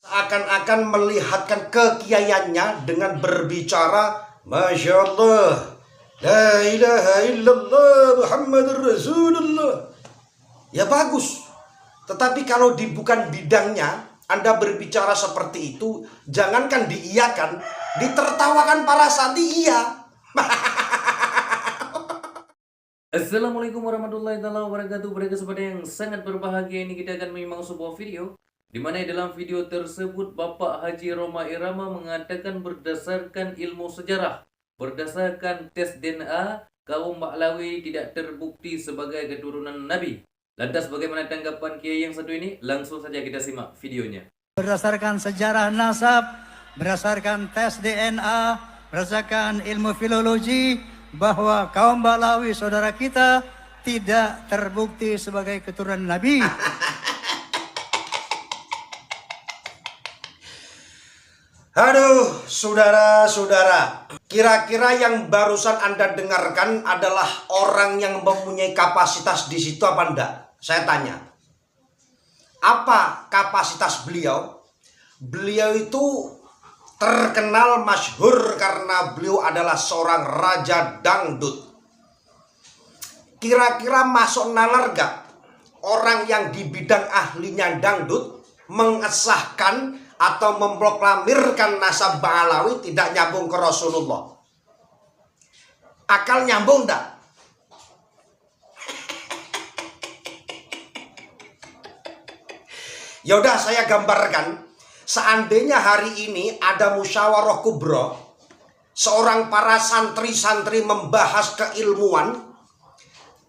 Seakan-akan melihatkan kekiaiannya dengan berbicara Masya Allah, La ilaha illallah Muhammadur Rasulullah. Ya bagus. Tetapi kalau bukan bidangnya, Anda berbicara seperti itu, jangankan diiyakan, ditertawakan para santri iya. Assalamualaikum warahmatullahi wabarakatuh. Pada kesempatan yang sangat berbahagia ini kita akan menyimak sebuah video di mana dalam video tersebut Bapak Haji Rhoma Irama mengatakan berdasarkan ilmu sejarah, berdasarkan tes DNA, kaum Ba'lawi tidak terbukti sebagai keturunan Nabi. Lantas bagaimana tanggapan Kiai yang satu ini? Langsung saja kita simak videonya. Berdasarkan sejarah nasab, berdasarkan tes DNA, berdasarkan ilmu filologi, bahwa kaum Ba'lawi saudara kita tidak terbukti sebagai keturunan Nabi. Aduh, saudara-saudara, kira-kira yang barusan Anda dengarkan adalah orang yang mempunyai kapasitas di situ apa enggak? Saya tanya. Apa kapasitas beliau? Beliau itu terkenal masyhur karena beliau adalah seorang raja dangdut. Kira-kira masuk nalar gak orang yang di bidang ahlinya dangdut mengesahkan atau memproklamirkan nasab Ba'lawi tidak nyambung ke Rasulullah? Akal nyambung gak? Yaudah saya gambarkan. Seandainya hari ini ada musyawarah kubro, seorang para santri-santri membahas keilmuan,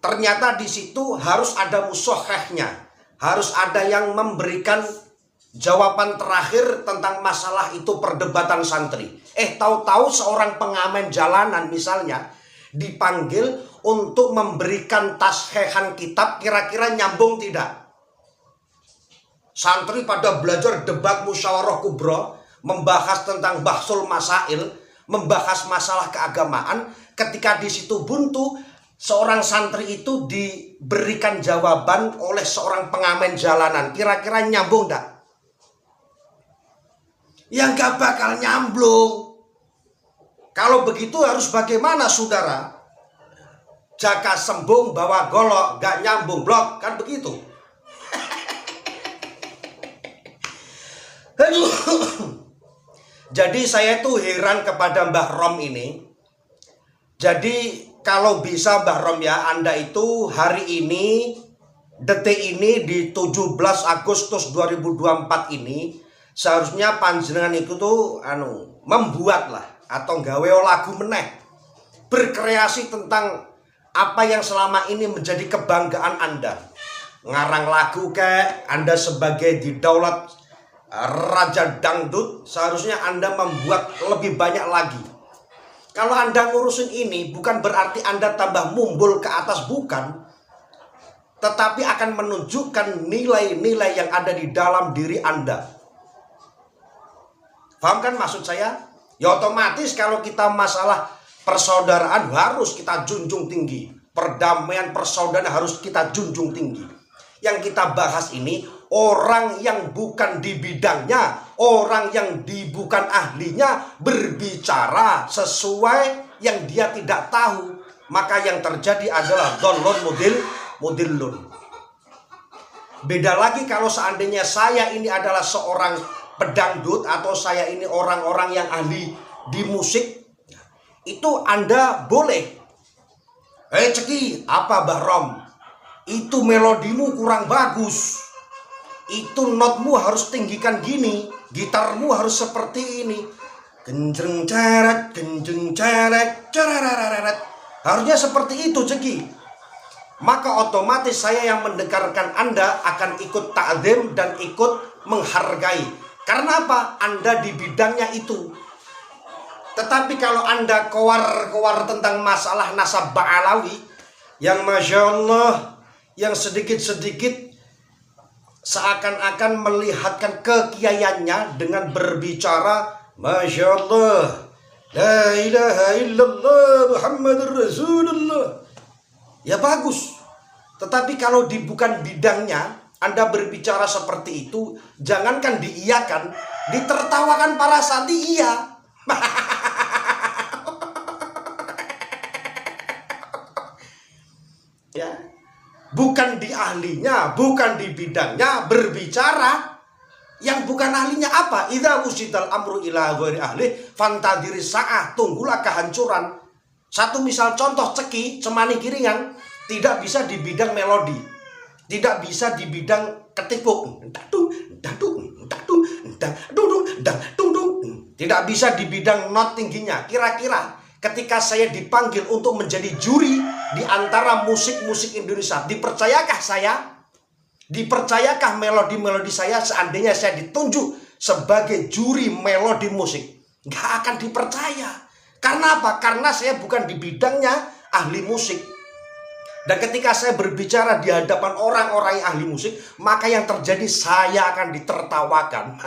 ternyata di situ harus ada musohehnya, harus ada yang memberikan jawaban terakhir tentang masalah itu perdebatan santri. Tahu-tahu seorang pengamen jalanan misalnya dipanggil untuk memberikan tashehan kitab, kira-kira nyambung tidak? Santri pada belajar debat musyawarah kubro, membahas tentang bahsul masail, membahas masalah keagamaan. Ketika di situ buntu, seorang santri itu diberikan jawaban oleh seorang pengamen jalanan. Kira-kira nyambung enggak? Ya nggak bakal nyambung. Kalau begitu harus bagaimana saudara? Jaka sembung bawa golok, nggak nyambung blok, kan begitu? Jadi saya tuh heran kepada Mbah Rom ini. Jadi kalau bisa Mbah Rom ya, Anda itu hari ini, detik ini di 17 Agustus 2024 ini, seharusnya panjenengan itu tuh membuat lah atau gawe lagu meneh, berkreasi tentang apa yang selama ini menjadi kebanggaan Anda. Ngarang lagu kayak Anda sebagai didaulat raja dangdut, seharusnya Anda membuat lebih banyak lagi. Kalau Anda ngurusin ini bukan berarti Anda tambah mumbul ke atas, bukan, tetapi akan menunjukkan nilai-nilai yang ada di dalam diri Anda. Paham kan maksud saya? Ya otomatis kalau kita masalah persaudaraan harus kita junjung tinggi. Perdamaian persaudaraan harus kita junjung tinggi. Yang kita bahas ini orang yang bukan di bidangnya, orang yang bukan ahlinya berbicara sesuai yang dia tidak tahu. Maka yang terjadi adalah donlon mudillun. Beda lagi kalau seandainya saya ini adalah seorang pedangdut atau saya ini orang-orang yang ahli di musik, itu Anda boleh. Ceki, apa Mbah Rom? Itu melodimu kurang bagus. Itu notmu harus tinggikan gini, gitarmu harus seperti ini. Genjeng ceret, cereret. Harusnya seperti itu, Ceki. Maka otomatis saya yang mendengarkan Anda akan ikut ta'zim dan ikut menghargai. Karena apa? Anda di bidangnya itu. Tetapi kalau Anda kowar-kowar tentang masalah nasab Ba'lawi, yang Masya Allah, yang sedikit-sedikit seakan-akan melihatkan kekiaiannya dengan berbicara Masya Allah, La ilaha illallah Muhammadur Rasulullah. Ya bagus. Tetapi kalau bukan bidangnya, Anda berbicara seperti itu, jangankan diiyakan, ditertawakan para santri iya. Ya, bukan di ahlinya, bukan di bidangnya, berbicara yang bukan ahlinya. Apa? Idza usidal amru ila ghairi ahli fantadiri sa'ah, tunggulah kehancuran. Satu misal contoh ceki, cemani kiringan, tidak bisa di bidang melodi, tidak bisa di bidang ketipuk, tidak bisa di bidang not tingginya. Kira-kira ketika saya dipanggil untuk menjadi juri di antara musik-musik Indonesia, dipercayakah saya? Dipercayakah melodi-melodi saya seandainya saya ditunjuk sebagai juri melodi musik? Gak akan dipercaya. Karena apa? Karena saya bukan di bidangnya ahli musik. Dan ketika saya berbicara di hadapan orang-orang yang ahli musik, maka yang terjadi saya akan ditertawakan.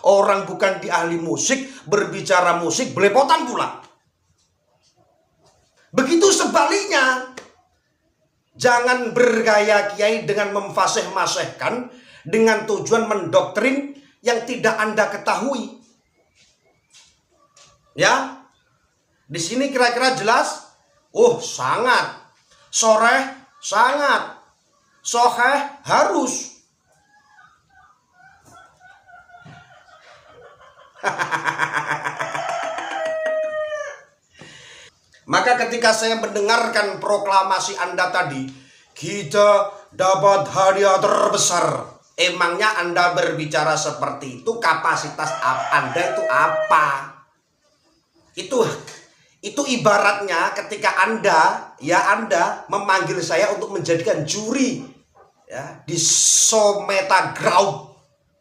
Orang bukan di ahli musik, berbicara musik, belepotan pula. Begitu sebaliknya. Jangan bergaya kiai dengan memfasih-masihkan dengan tujuan mendoktrin yang tidak Anda ketahui. Ya, di sini kira-kira jelas. Oh, sangat. Soreh, sangat. Soheh, harus. Maka ketika saya mendengarkan proklamasi Anda tadi, kita dapat hadiah terbesar. Emangnya Anda berbicara seperti itu, kapasitas Anda itu apa? Itu ibaratnya ketika Anda memanggil saya untuk menjadikan juri ya, di Someta Group,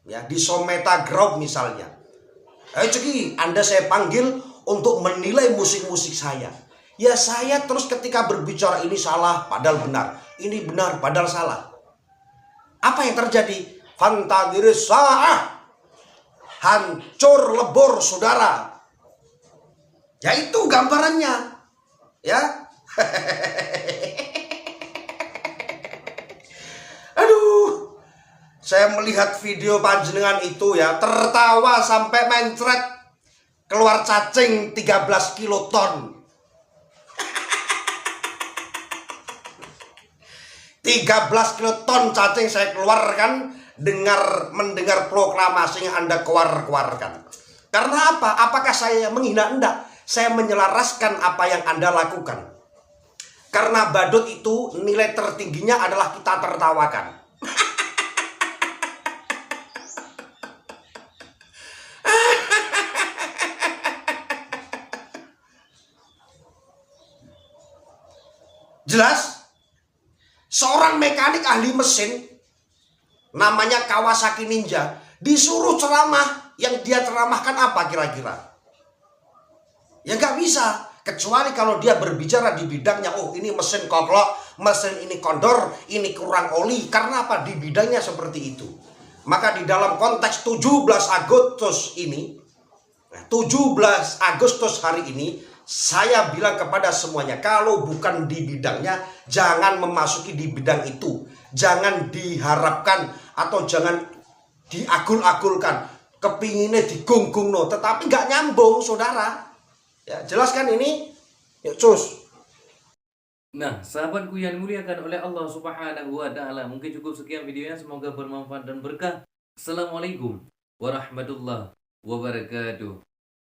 ya, di Someta Group misalnya. Jadi Anda saya panggil untuk menilai musik-musik saya. Ya saya terus ketika berbicara ini salah padahal benar, ini benar padahal salah. Apa yang terjadi? Fantadiri sa'ah, hancur lebur saudara. Ya itu gambarannya. Ya. Aduh. Saya melihat video panjenengan itu ya, tertawa sampai mencret, keluar cacing 13 kiloton. 13 kiloton cacing saya keluarkan mendengar proklamasi yang Anda keluarkan. Karena apa? Apakah saya menghina Anda? Saya menyelaraskan apa yang Anda lakukan. Karena badut itu nilai tertingginya adalah kita tertawakan. Jelas? Seorang mekanik ahli mesin namanya Kawasaki Ninja disuruh ceramah, yang dia ceramahkan apa kira-kira? Ya nggak bisa, kecuali kalau dia berbicara di bidangnya. Oh ini mesin koklok, mesin ini kondor, ini kurang oli. Karena apa? Di bidangnya seperti itu. Maka di dalam konteks 17 Agustus ini, 17 Agustus hari ini, saya bilang kepada semuanya, kalau bukan di bidangnya, jangan memasuki di bidang itu. Jangan diharapkan atau jangan diagul-agulkan. Kepinginnya digunggung, no. Tetapi nggak nyambung, saudara. Ya, jelaskan ini. Yuk, cus. Nah, sahabatku yang dimuliakan oleh Allah Subhanahu wa Ta'ala, mungkin cukup sekian videonya. Semoga bermanfaat dan berkah. Assalamualaikum warahmatullahi wabarakatuh.